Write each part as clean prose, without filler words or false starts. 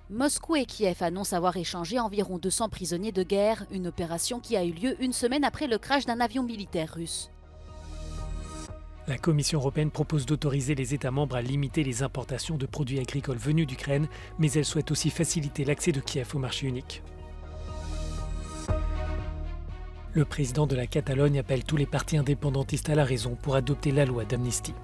Moscou et Kiev annoncent avoir échangé environ 200 prisonniers de guerre, une opération qui a eu lieu une semaine après le crash d'un avion militaire russe. La Commission européenne propose d'autoriser les États membres à limiter les importations de produits agricoles venus d'Ukraine, mais elle souhaite aussi faciliter l'accès de Kiev au marché unique. Le président de la Catalogne appelle tous les partis indépendantistes à la raison pour adopter la loi d'amnistie.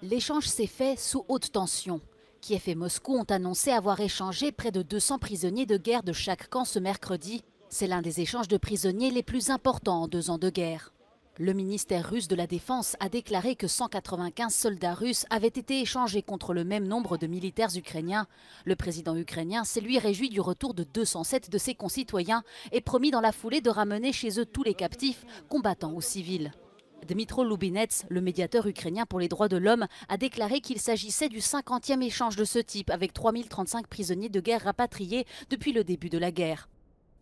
L'échange s'est fait sous haute tension. Kiev et Moscou ont annoncé avoir échangé près de 200 prisonniers de guerre de chaque camp ce mercredi. C'est l'un des échanges de prisonniers les plus importants en 2 ans de guerre. Le ministère russe de la Défense a déclaré que 195 soldats russes avaient été échangés contre le même nombre de militaires ukrainiens. Le président ukrainien s'est lui réjoui du retour de 207 de ses concitoyens et promis dans la foulée de ramener chez eux tous les captifs, combattants ou civils. Dmytro Lubinets, le médiateur ukrainien pour les droits de l'homme, a déclaré qu'il s'agissait du 50e échange de ce type avec 3035 prisonniers de guerre rapatriés depuis le début de la guerre.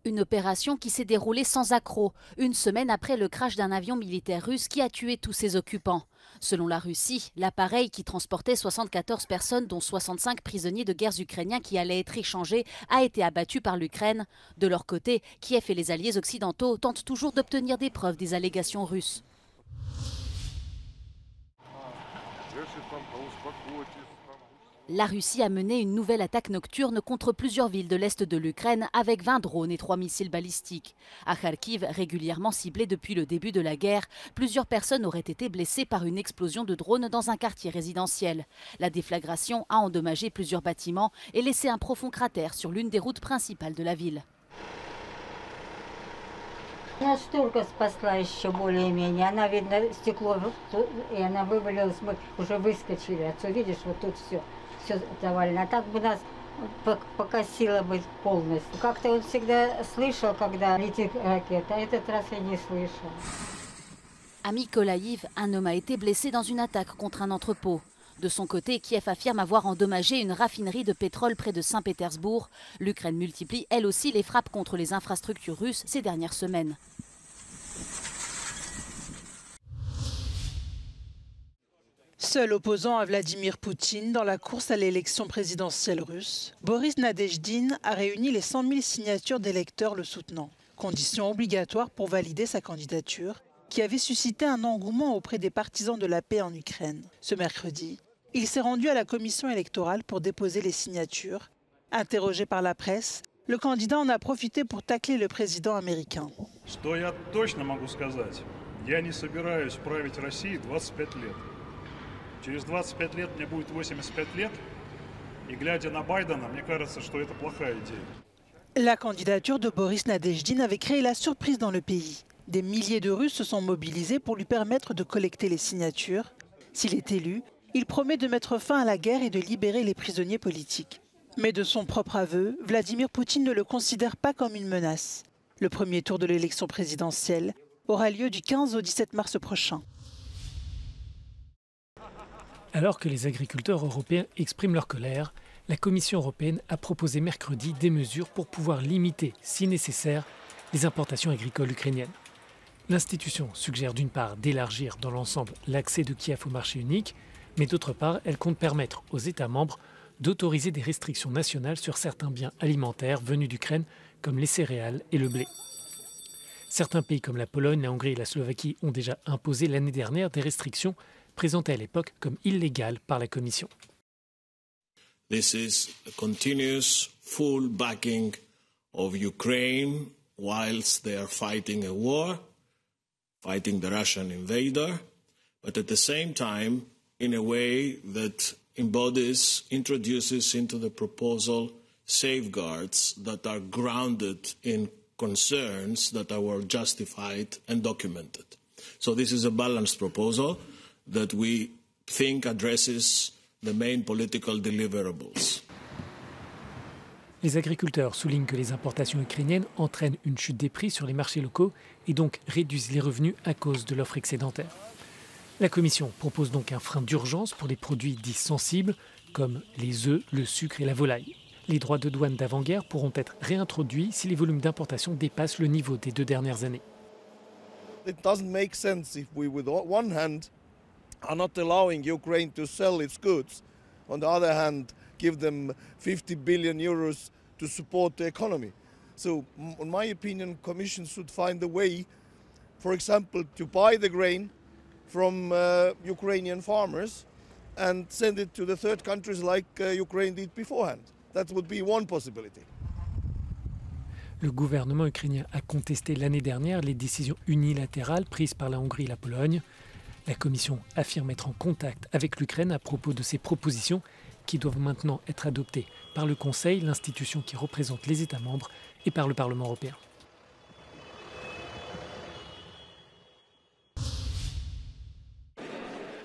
Une opération qui s'est déroulée sans accroc, une semaine après le crash d'un avion militaire russe qui a tué tous ses occupants. Selon la Russie, l'appareil qui transportait 74 personnes, dont 65 prisonniers de guerre ukrainiens qui allaient être échangés, a été abattu par l'Ukraine. De leur côté, Kiev et les alliés occidentaux tentent toujours d'obtenir des preuves des allégations russes. La Russie a mené une nouvelle attaque nocturne contre plusieurs villes de l'est de l'Ukraine avec 20 drones et 3 missiles balistiques. À Kharkiv, régulièrement ciblée depuis le début de la guerre, plusieurs personnes auraient été blessées par une explosion de drones dans un quartier résidentiel. La déflagration a endommagé plusieurs bâtiments et laissé un profond cratère sur l'une des routes principales de la ville. Она штурка спасла еще более-менее. Она, видно, стекло, и она вывалилась, мы уже выскочили. Отсюда, видишь, вот тут все завалено. А так бы нас покосило бы полностью. Как-то он всегда слышал, когда летит ракета, а этот раз я не слышал. À Mykolaïv, un homme a été blessé dans une attaque contre un entrepôt. De son côté, Kiev affirme avoir endommagé une raffinerie de pétrole près de Saint-Pétersbourg. L'Ukraine multiplie elle aussi les frappes contre les infrastructures russes ces dernières semaines. Seul opposant à Vladimir Poutine dans la course à l'élection présidentielle russe, Boris Nadezhdin a réuni les 100 000 signatures d'électeurs le soutenant, condition obligatoire pour valider sa candidature, qui avait suscité un engouement auprès des partisans de la paix en Ukraine. Ce mercredi, il s'est rendu à la commission électorale pour déposer les signatures. Interrogé par la presse, le candidat en a profité pour tacler le président américain. Что я точно могу сказать, я не собираюсь править Россией 25 лет. Через 25 лет мне будет 85 лет, и глядя на Байдена, мне кажется, что это плохая идея. La candidature de Boris Nadezhdin avait créé la surprise dans le pays. Des milliers de Russes se sont mobilisés pour lui permettre de collecter les signatures. S'il est élu, il promet de mettre fin à la guerre et de libérer les prisonniers politiques. Mais de son propre aveu, Vladimir Poutine ne le considère pas comme une menace. Le premier tour de l'élection présidentielle aura lieu du 15 au 17 mars prochain. Alors que les agriculteurs européens expriment leur colère, la Commission européenne a proposé mercredi des mesures pour pouvoir limiter, si nécessaire, les importations agricoles ukrainiennes. L'institution suggère d'une part d'élargir dans l'ensemble l'accès de Kiev au marché unique, mais d'autre part, elle compte permettre aux États membres d'autoriser des restrictions nationales sur certains biens alimentaires venus d'Ukraine, comme les céréales et le blé. Certains pays comme la Pologne, la Hongrie et la Slovaquie ont déjà imposé l'année dernière des restrictions présentées à l'époque comme illégales par la Commission. This is a continuous full backing of Ukraine whilst they are fighting a war, fighting the Russian invader, but at the same time in a way that introduces into the proposal safeguards that are grounded in concerns that are justified and documented. So this is a balanced proposal that we think addresses the main political deliverables. Les agriculteurs soulignent que les importations ukrainiennes entraînent une chute des prix sur les marchés locaux et donc réduisent les revenus à cause de l'offre excédentaire. La Commission propose donc un frein d'urgence pour les produits dits sensibles comme les œufs, le sucre et la volaille. Les droits de douane d'avant-guerre pourront être réintroduits si les volumes d'importation dépassent le niveau des 2 dernières années. It doesn't make sense if we, with one hand, are not allowing Ukraine to sell its goods, on the other hand, give them 50 billion euros to support the economy. So, in my opinion, Commission should find a way, for example, to buy the grain from Ukrainian farmers and send it to the third countries like Ukraine did beforehand. That would be one possibility. Le gouvernement ukrainien a contesté l'année dernière les décisions unilatérales prises par la Hongrie et la Pologne. La Commission affirme être en contact avec l'Ukraine à propos de ces propositions qui doivent maintenant être adoptées par le Conseil, l'institution qui représente les États membres, et par le Parlement européen.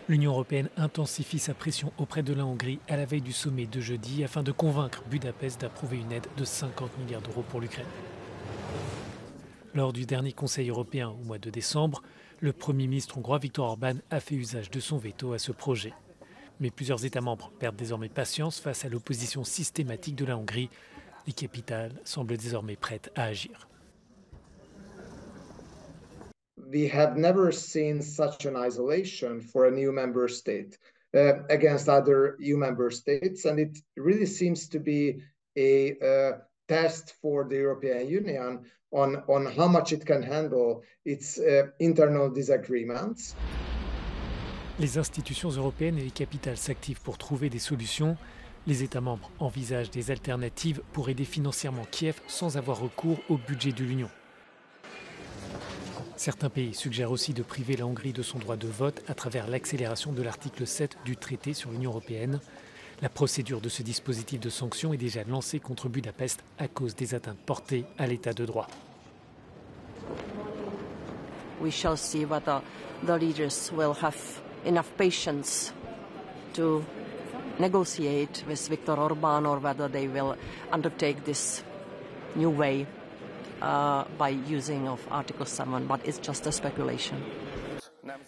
L'Union européenne intensifie sa pression auprès de la Hongrie à la veille du sommet de jeudi afin de convaincre Budapest d'approuver une aide de 50 milliards d'euros pour l'Ukraine. Lors du dernier Conseil européen au mois de décembre, le Premier ministre hongrois Viktor Orban a fait usage de son veto à ce projet. Mais plusieurs États membres perdent désormais patience face à l'opposition systématique de la Hongrie. Les capitales semblent désormais prêtes à agir. We have never seen such an isolation for a new member state against other EU member states, and it really seems to be a test for the European Union on how much it can handle its internal disagreements. Les institutions européennes et les capitales s'activent pour trouver des solutions. Les États membres envisagent des alternatives pour aider financièrement Kiev sans avoir recours au budget de l'Union. Certains pays suggèrent aussi de priver la Hongrie de son droit de vote à travers l'accélération de l'article 7 du traité sur l'Union européenne. La procédure de ce dispositif de sanctions est déjà lancée contre Budapest à cause des atteintes portées à l'état de droit. We shall see whether the leaders will have enough patience to negotiate with Viktor Orban or whether they will undertake this new way by using of Article 7, but it's just a speculation.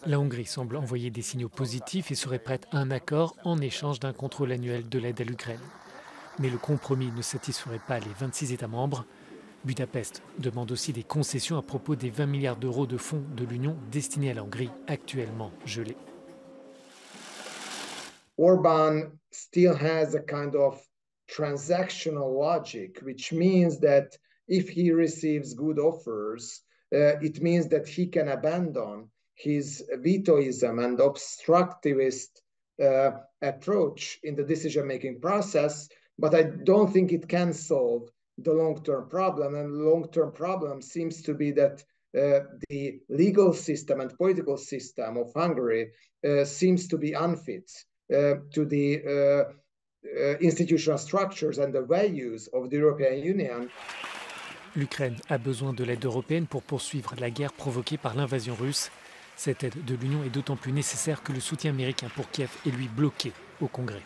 La Hongrie semble envoyer des signaux positifs et serait prête à un accord en échange d'un contrôle annuel de l'aide à l'Ukraine. Mais le compromis ne satisferait pas les 26 États membres. Budapest demande aussi des concessions à propos des 20 milliards d'euros de fonds de l'Union destinés à la Hongrie, actuellement gelés. Orban still has a kind of transactional logic, which means that if he receives good offers, it means that he can abandon his vetoism and obstructivist approach in the decision-making process. But I don't think it can solve the long-term problem. And the long-term problem seems to be that the legal system and political system of Hungary seems to be unfit to the institutional structures and the values of the European Union. L'Ukraine a besoin de l'aide européenne pour poursuivre la guerre provoquée par l'invasion russe. Cette aide de l'Union est d'autant plus nécessaire que le soutien américain pour Kiev est lui bloqué au Congrès.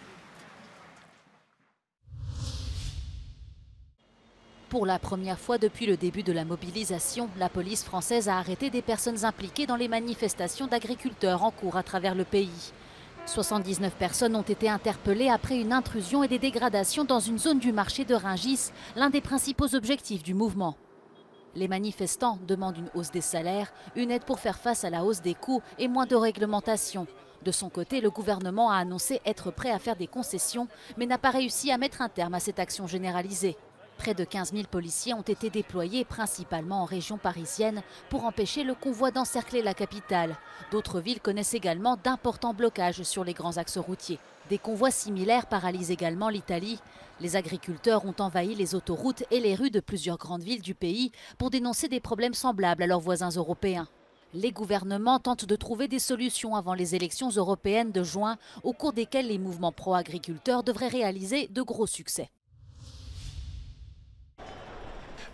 Pour la première fois depuis le début de la mobilisation, la police française a arrêté des personnes impliquées dans les manifestations d'agriculteurs en cours à travers le pays. 79 personnes ont été interpellées après une intrusion et des dégradations dans une zone du marché de Rungis, l'un des principaux objectifs du mouvement. Les manifestants demandent une hausse des salaires, une aide pour faire face à la hausse des coûts et moins de réglementation. De son côté, le gouvernement a annoncé être prêt à faire des concessions, mais n'a pas réussi à mettre un terme à cette action généralisée. Près de 15 000 policiers ont été déployés, principalement en région parisienne, pour empêcher le convoi d'encercler la capitale. D'autres villes connaissent également d'importants blocages sur les grands axes routiers. Des convois similaires paralysent également l'Italie. Les agriculteurs ont envahi les autoroutes et les rues de plusieurs grandes villes du pays pour dénoncer des problèmes semblables à leurs voisins européens. Les gouvernements tentent de trouver des solutions avant les élections européennes de juin, au cours desquelles les mouvements pro-agriculteurs devraient réaliser de gros succès.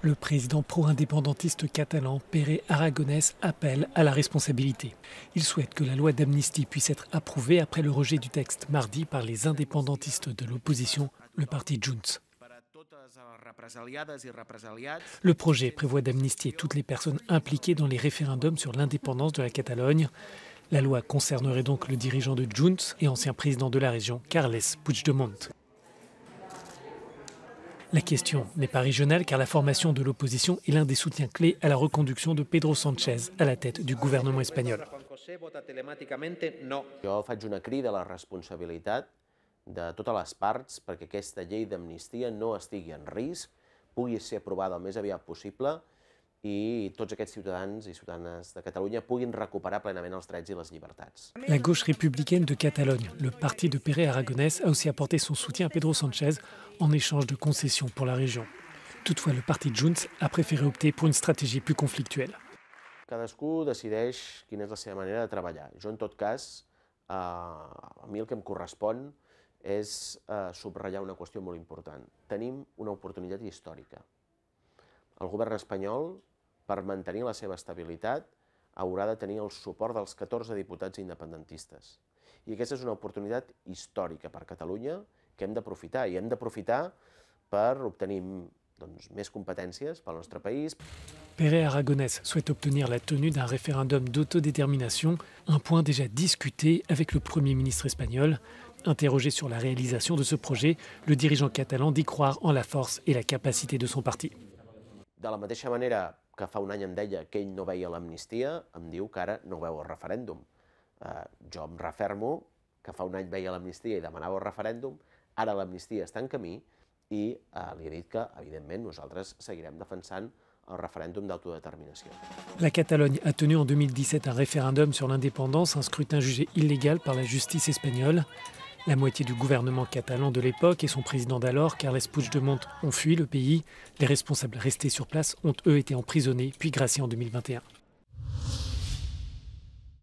Le président pro-indépendantiste catalan Pere Aragonès appelle à la responsabilité. Il souhaite que la loi d'amnistie puisse être approuvée après le rejet du texte mardi par les indépendantistes de l'opposition, le parti Junts. Le projet prévoit d'amnistier toutes les personnes impliquées dans les référendums sur l'indépendance de la Catalogne. La loi concernerait donc le dirigeant de Junts et ancien président de la région, Carles Puigdemont. La question n'est pas régionale car la formation de l'opposition est l'un des soutiens clés à la reconduction de Pedro Sánchez à la tête du gouvernement espagnol. Jo faig una crida a la responsabilitat de totes les parts perquè aquesta llei d'amnistia no estigui en risc, pugui ser aprovada el més aviat possible i tots aquests ciutadans i ciutadanes de Catalunya puguin recuperar plenament els drets i les llibertats. La gauche républicaine de Catalogne, le parti de Pere Aragonès, a aussi apporté son soutien à Pedro Sánchez en échange de concessions pour la région. Toutefois, le parti Junts a préféré opter pour une stratégie plus conflictuelle. Cadascú decideix quina és la seva manera de treballar. Jo, en tot cas, a mi el que em correspon és subratllar una qüestió molt important. Tenim una oportunitat històrica. El govern espanyol, per mantenir la seva estabilitat, haurà de tenir el suport dels 14 diputats independentistes. I aquesta és una oportunitat històrica per Catalunya que hem d'aprofitar, i hem d'aprofitar per obtenir més competències pel nostre país. Pere Aragonès souhaite obtenir la tenue d'un référendum d'autodétermination, un point déjà discuté avec le Premier ministre espagnol. Interrogé sur la réalisation de ce projet, le dirigeant catalan dit croire en la force et la capacité de son parti. De la mateixa manera que fa un any em deia que ell no veia l'amnistia, em diu que ara no veu el referèndum. Jo em refermo que fa un any veia l'amnistia i demanava el referèndum, ara l'amnistia està en camí i li he dit que, evidentment, nosaltres seguirem defensant el référendum d'autodétermination. La Catalogne a tenu en 2017 un référendum sur l'indépendance, un scrutin jugé illégal par la justice espagnole. La moitié du gouvernement catalan de l'époque et son président d'alors, Carles Puigdemont, ont fui le pays. Les responsables restés sur place ont eux été emprisonnés puis graciés en 2021.